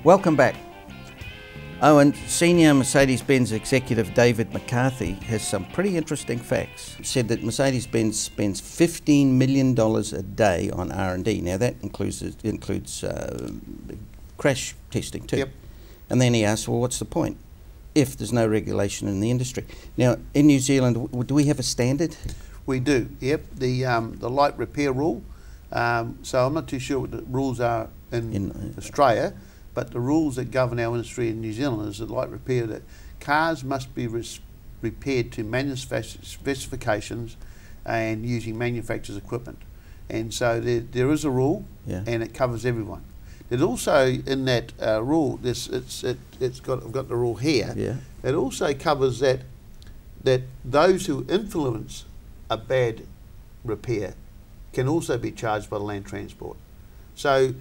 Welcome back. Owen, senior Mercedes-Benz executive David McCarthy has some pretty interesting facts. He said that Mercedes-Benz spends $15 million a day on R&D. Now that includes crash testing too. Yep. And then he asked, well, what's the point if there's no regulation in the industry? Now, in New Zealand, do we have a standard? We do, yep. The light repair rule. So I'm not too sure what the rules are in Australia, but the rules that govern our industry in New Zealand is that light repair, that cars must be repaired to manufacturer specifications and using manufacturer's equipment. And so there is a rule, and it covers everyone. There's also in that rule, I've got the rule here. Yeah. It also covers that those who influence a bad repair can also be charged by the land transport. So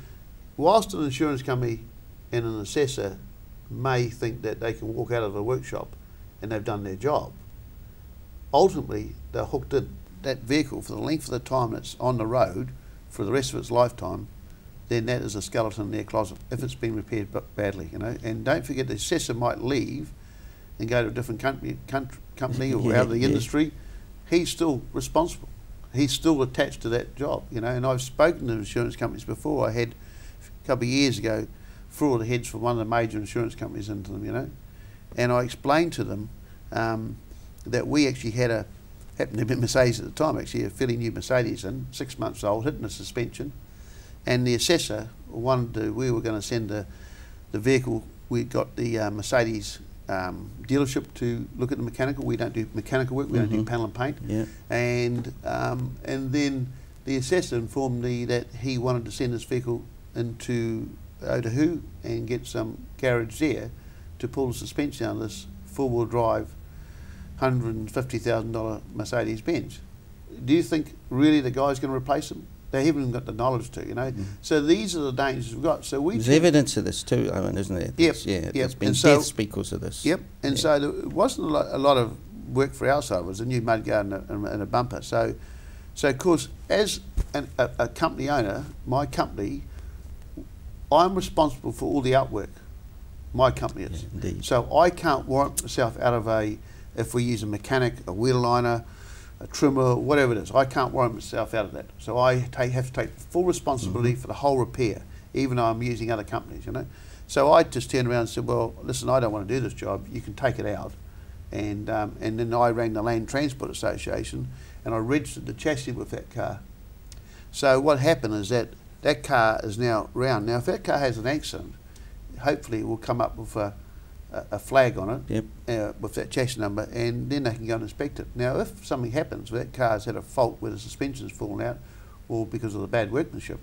whilst an insurance company and an assessor may think that they can walk out of a workshop and they've done their job, ultimately they're hooked in. That vehicle, for the length of the time it's on the road for the rest of its lifetime, then that is a skeleton in their closet if it's been repaired badly, you know. And don't forget, the assessor might leave and go to a different company or out of the industry. He's still responsible. He's still attached to that job, you know. And I've spoken to insurance companies before. I had a couple of years ago fraud heads for one of the major insurance companies into them, you know. And I explained to them that we actually had happened to be Mercedes at the time, actually a fairly new Mercedes in, 6 months old, hitting a suspension. And the assessor we were going to send the vehicle. We got the Mercedes dealership to look at the mechanical. We don't do mechanical work. We don't do panel and paint. Yeah. And then the assessor informed me that he wanted to send this vehicle into Automotive and get some garage there to pull the suspension out of this four-wheel drive $150,000 Mercedes Benz. Do you think really the guy's going to replace them? They haven't even got the knowledge to, you know. So these are the dangers we've got. So there's evidence of this too, Owen, isn't there? Yep. Yeah. There's been deaths because of this. Yep. And so it wasn't a lot of work for our side. It was a new mudguard and a bumper. So of course, as a company owner, my company, I'm responsible for all the outwork. My company is. Yeah, indeed. So I can't warrant myself out of if we use a mechanic, a wheel liner, a trimmer, whatever it is, I can't warrant myself out of that. So I have to take full responsibility for the whole repair, even though I'm using other companies, you know. So I just turned around and said, well, listen, I don't want to do this job. You can take it out. And then I rang the Land Transport Association and I registered the chassis with that car. So what happened is that car is now round. Now, if that car has an accident, hopefully it will come up with a flag on it. Yep. With that chassis number, and then they can go and inspect it. Now, if something happens where that car's had a fault where the suspension's fallen out, or because of the bad workmanship,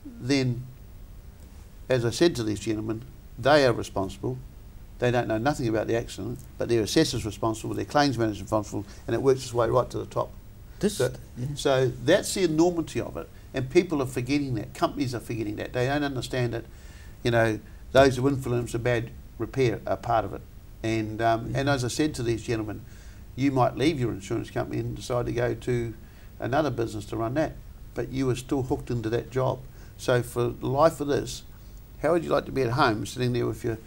then, as I said to these gentlemen, they are responsible. They don't know nothing about the accident, but their assessor's responsible, their claims manager's responsible, and it works its way right to the top. So that's the enormity of it, and people are forgetting that. Companies are forgetting that. They don't understand that, you know, those who influence a bad repair are part of it. And as I said to these gentlemen, you might leave your insurance company and decide to go to another business to run that, but you are still hooked into that job. So for the life of this, how would you like to be at home sitting there with your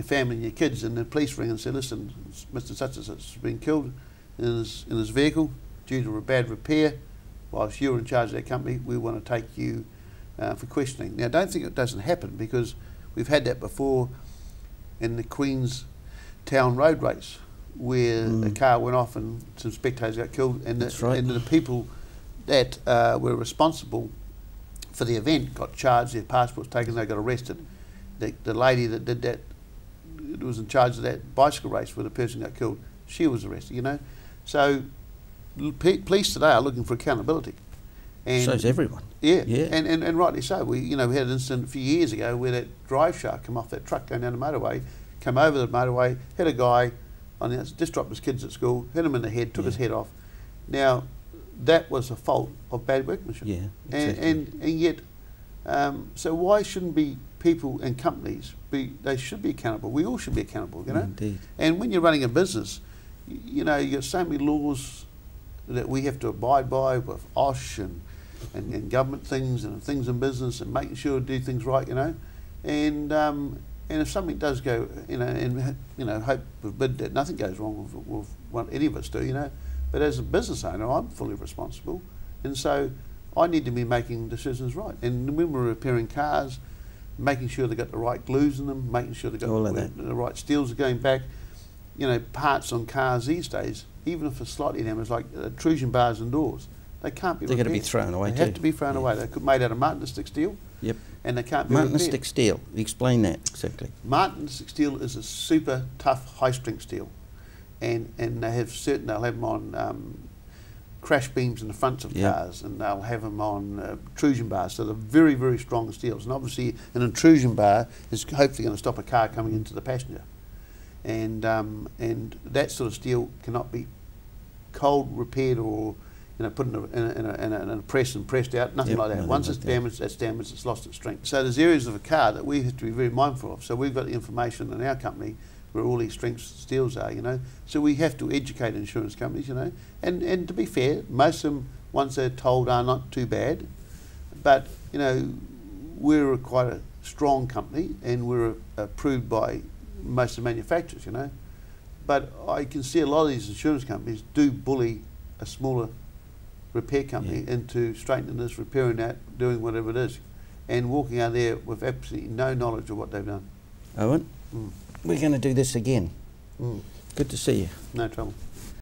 family and your kids, and the police ring and say, listen, Mr. Such and Such has been killed in his vehicle due to a bad repair. Whilst you're in charge of that company, we want to take you for questioning. Now, don't think it doesn't happen, because we've had that before in the Queenstown road race, where a car went off and some spectators got killed, and the people that were responsible for the event got charged, their passports taken, they got arrested. The lady that did that, was in charge of that bicycle race where the person got killed, she was arrested, you know. So police today are looking for accountability. And so is everyone. Yeah. And rightly so. We had an incident a few years ago where that drive shaft came off that truck going down the motorway, came over the motorway, hit a guy, just dropped his kids at school, hit him in the head, took his head off. Now, that was a fault of bad workmanship. Yeah, exactly. And yet, so why shouldn't people and companies they should be accountable? We all should be accountable, you know. Indeed. And when you're running a business, you got so many laws that we have to abide by with OSH and government things and things in business and making sure to do things right, you know. and if something does go, hope forbid that nothing goes wrong with what any of us do, but as a business owner, I'm fully responsible, and so I need to be making decisions right. And when we're repairing cars, making sure they've got the right glues in them, making sure they've got the right steels are going back. Parts on cars these days, even if they're slightly damaged, like intrusion bars and doors, they can't be repaired. They're going to be thrown away. They have to be thrown away. They're made out of martinistic steel. Yep. And they can't be repaired. Martinistic steel. Explain that exactly. Martinistic steel is a super tough, high-strength steel, and they'll have them on crash beams in the fronts of cars, and they'll have them on intrusion bars. So they're very, very strong steels. And obviously, an intrusion bar is hopefully going to stop a car coming into the passenger. And that sort of steel cannot be cold repaired or put in a press and pressed out, nothing like that. Once it's damaged, that's damaged, it's lost its strength. So there's areas of a car that we have to be very mindful of. So we've got the information in our company where all these strength steels are, So we have to educate insurance companies, And to be fair, most of them, once they're told, are not too bad. But, we're quite a strong company and we're approved by most of the manufacturers, But I can see a lot of these insurance companies do bully a smaller repair company into straightening this, repairing that, doing whatever it is, and walking out there with absolutely no knowledge of what they've done. Owen, we're going to do this again. Good to see you. No trouble.